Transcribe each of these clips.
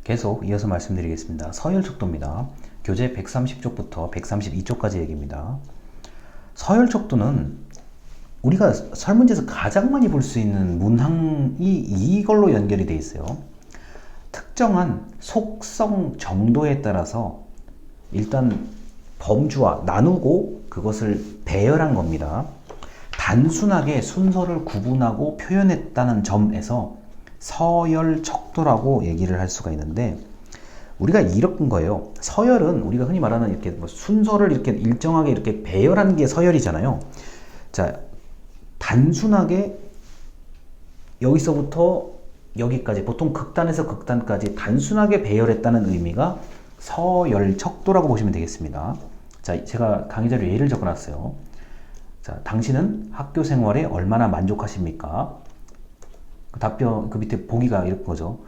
계속 이어서 말씀드리겠습니다. 서열척도입니다. 교재 130쪽부터 132쪽까지 얘기입니다. 서열척도는 우리가 설문지에서 가장 많이 볼 수 있는 문항이 이걸로 연결이 되어 있어요. 특정한 속성 정도에 따라서 일단 범주와 나누고 그것을 배열한 겁니다. 단순하게 순서를 구분하고 표현했다는 점에서 서열척도라고 얘기를 할 수가 있는데, 우리가 이런 거예요. 서열은 우리가 흔히 말하는 이렇게 뭐 순서를 이렇게 일정하게 이렇게 배열한 게 서열이잖아요. 자, 단순하게 여기서부터 여기까지, 보통 극단에서 극단까지 단순하게 배열했다는 의미가 서열척도라고 보시면 되겠습니다. 자, 제가 강의 자료 예를 적어놨어요. 자, 당신은 학교 생활에 얼마나 만족하십니까? 그 답변, 그 밑에 보기가 이런 거죠.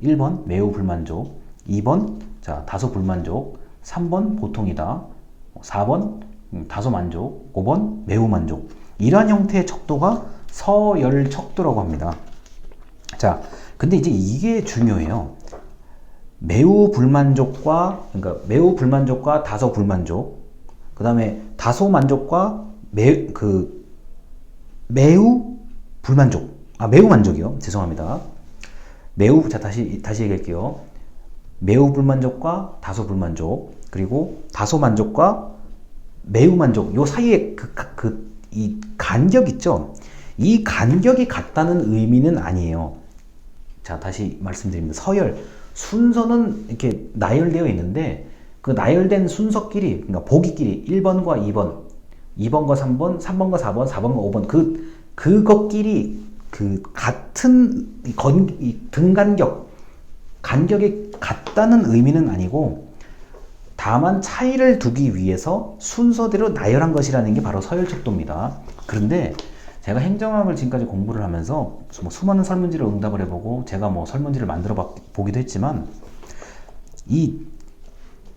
1번 매우 불만족, 2번 자 다소 불만족, 3번 보통이다, 4번 다소 만족, 5번 매우 만족. 이러한 형태의 척도가 서열척도라고 합니다. 자, 근데 이제 이게 중요해요. 매우 불만족과, 그러니까 매우 불만족과 다소 불만족, 그 다음에 다소 만족과 매우 불만족, 매우 만족이요. 죄송합니다. 매우, 자, 다시 얘기할게요. 매우 불만족과 다소 불만족, 그리고 다소 만족과 매우 만족, 요 사이에 이 간격 있죠? 이 간격이 같다는 의미는 아니에요. 자, 다시 말씀드립니다. 서열, 순서는 이렇게 나열되어 있는데, 그 나열된 순서끼리, 그러니까 보기끼리 1번과 2번, 2번과 3번, 3번과 4번, 4번과 5번, 그것끼리 같은 간격이 같다는 의미는 아니고, 다만 차이를 두기 위해서 순서대로 나열한 것이라는 게 바로 서열척도입니다. 그런데 제가 행정학을 지금까지 공부를 하면서 수많은 설문지를 응답을 해보고, 제가 뭐 설문지를 만들어 보기도 했지만, 이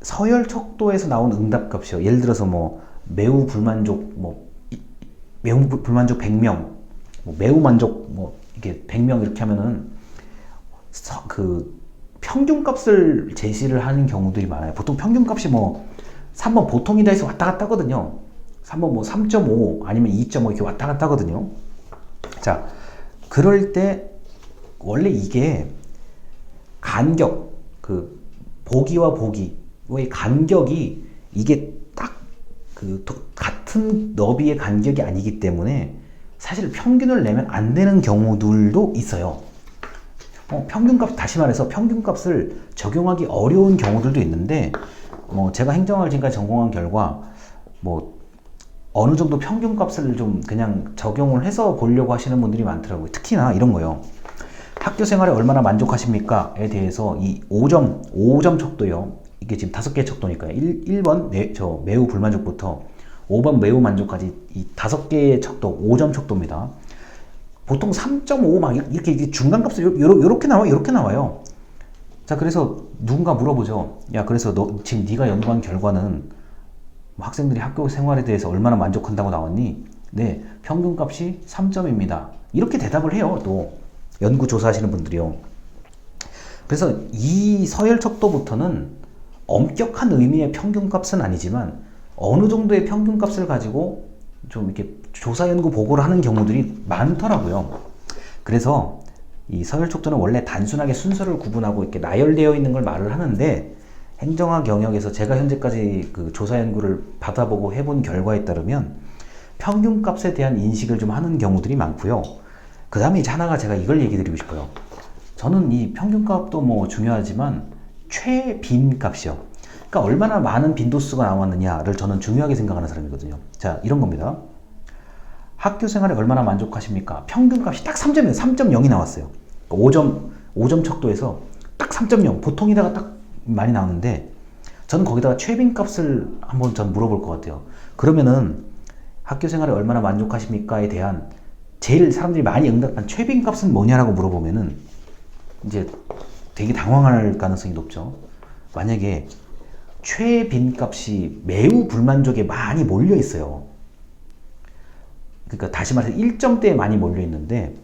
서열척도에서 나온 응답값이요. 예를 들어서 매우 불만족, 매우 불만족 100명, 매우 만족 이게 100명 이렇게 하면은 평균값을 제시를 하는 경우들이 많아요. 보통 평균값이 3번 보통이다 해서 왔다 갔다 하거든요. 3번 3.5 아니면 2.5 이렇게 왔다 갔다 하거든요. 자, 그럴 때 원래 이게 간격, 보기와 보기의 간격이 이게 딱 같은 너비의 간격이 아니기 때문에 사실 평균을 내면 안 되는 경우들도 있어요. 평균값, 다시 말해서 평균값을 적용하기 어려운 경우들도 있는데, 제가 행정학을 지금까지 전공한 결과 어느 정도 평균값을 좀 그냥 적용을 해서 보려고 하시는 분들이 많더라고요. 특히나 이런 거요. 학교 생활에 얼마나 만족하십니까?에 대해서 이 5점 척도요. 이게 지금 5개의 척도니까요. 1번 매우 불만족부터 5번 매우 만족까지 이 5개의 척도, 5점 척도입니다. 보통 3.5 막 이렇게 중간값을 이렇게 나와요. 자, 그래서 누군가 물어보죠. 야, 그래서 지금 네가 연구한 결과는 학생들이 학교 생활에 대해서 얼마나 만족한다고 나왔니? 네, 평균값이 3점입니다. 이렇게 대답을 해요. 또 연구 조사하시는 분들이요. 그래서 이 서열척도부터는 엄격한 의미의 평균값은 아니지만 어느 정도의 평균값을 가지고 좀 이렇게 조사 연구 보고를 하는 경우들이 많더라고요. 그래서 이 서열척도는 원래 단순하게 순서를 구분하고 이렇게 나열되어 있는 걸 말을 하는데, 행정학 영역에서 제가 현재까지 조사 연구를 받아보고 해본 결과에 따르면 평균값에 대한 인식을 좀 하는 경우들이 많고요. 그 다음에 이제 하나가, 제가 이걸 얘기 드리고 싶어요. 저는 이 평균값도 중요하지만 최빈값이요. 그러니까 얼마나 많은 빈도수가 나왔느냐를 저는 중요하게 생각하는 사람이거든요. 자, 이런 겁니다. 학교 생활에 얼마나 만족하십니까? 평균값이 딱 3점이에요. 3.0이 나왔어요. 5점 척도에서 딱 3.0, 보통이다가 딱 많이 나오는데, 저는 거기다가 최빈값을 한번 전 물어볼 것 같아요. 그러면은 학교 생활에 얼마나 만족하십니까에 대한 제일 사람들이 많이 응답한 최빈값은 뭐냐라고 물어보면은 이제 되게 당황할 가능성이 높죠. 만약에 최빈값이 매우 불만족에 많이 몰려 있어요. 그러니까 다시 말해서 1점대에 많이 몰려 있는데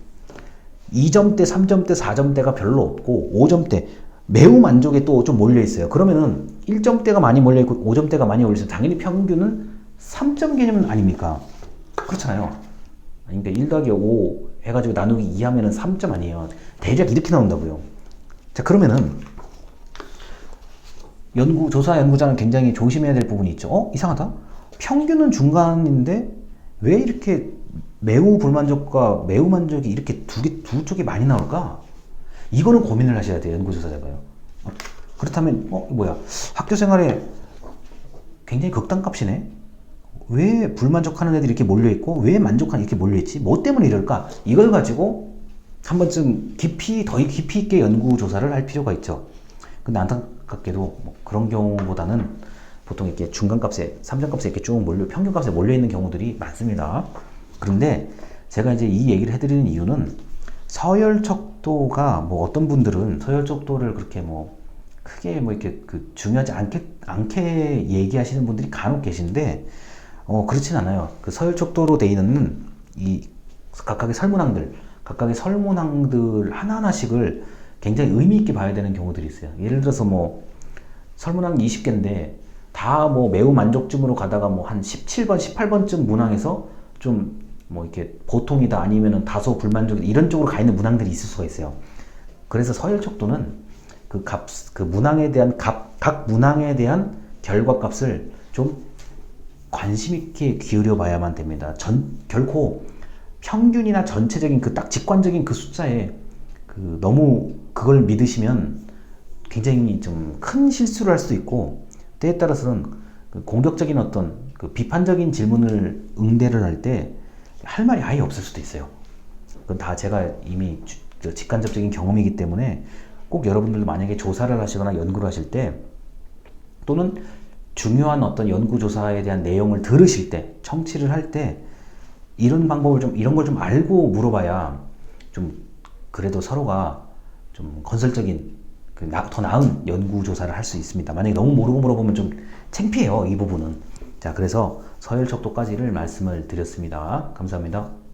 2점대, 3점대, 4점대가 별로 없고 5점대, 매우 만족에 또 좀 몰려 있어요. 그러면은 1점대가 많이 몰려 있고 5점대가 많이 몰려 있어요. 당연히 평균은 3점 개념 아닙니까? 그렇잖아요. 그러니까 1 더하기 5 해가지고 나누기 2 하면은 3점 아니에요. 대략 이렇게 나온다고요. 자, 그러면은 조사 연구자는 굉장히 조심해야 될 부분이 있죠. 이상하다. 평균은 중간인데 왜 이렇게 매우 불만족과 매우 만족이 이렇게 두 쪽이 많이 나올까? 이거는 고민을 하셔야 돼요, 연구조사자가요. 그렇다면 뭐야, 학교 생활에 굉장히 극단값이네. 왜 불만족하는 애들이 이렇게 몰려있고 왜 만족하는 이렇게 몰려있지? 뭐 때문에 이럴까? 이걸 가지고 한 번쯤 더 깊이 있게 연구조사를 할 필요가 있죠. 근데 안타깝게도 뭐 그런 경우보다는 보통 이렇게 중간값에 3점값에 이렇게 쭉 평균값에 몰려있는 경우들이 많습니다. 그런데 제가 이제 이 얘기를 해드리는 이유는 서열척도가 뭐 어떤 분들은 서열척도를 그렇게 뭐 크게 뭐 이렇게 중요하지 않게 얘기하시는 분들이 간혹 계신데 그렇진 않아요. 그 서열척도로 돼 있는 이 각각의 설문항들 하나하나씩을 굉장히 의미 있게 봐야 되는 경우들이 있어요. 예를 들어서 뭐 설문항 20개인데 다 뭐 매우 만족쯤으로 가다가 뭐 한 17번, 18번쯤 문항에서 좀 뭐 이렇게 보통이다 아니면은 다소 불만족이다 이런 쪽으로 가 있는 문항들이 있을 수가 있어요. 그래서 서열척도는 그 문항에 대한 각 문항에 대한 결과값을 좀 관심 있게 기울여 봐야만 됩니다. 결코 평균이나 전체적인 딱 직관적인 그 숫자에 너무 그걸 믿으시면 굉장히 좀 큰 실수를 할 수도 있고, 때에 따라서는 공격적인 어떤 비판적인 질문을 응대를 할 때 할 말이 아예 없을 수도 있어요. 그건 다 제가 이미 직간접적인 경험이기 때문에 꼭 여러분들도 만약에 조사를 하시거나 연구를 하실 때 또는 중요한 어떤 연구조사에 대한 내용을 들으실 때, 청취를 할 때 이런 걸 좀 알고 물어봐야 좀 그래도 서로가 좀 건설적인 더 나은 연구조사를 할 수 있습니다. 만약에 너무 모르고 물어보면 좀 창피해요, 이 부분은. 자, 그래서 서열척도까지를 말씀을 드렸습니다. 감사합니다.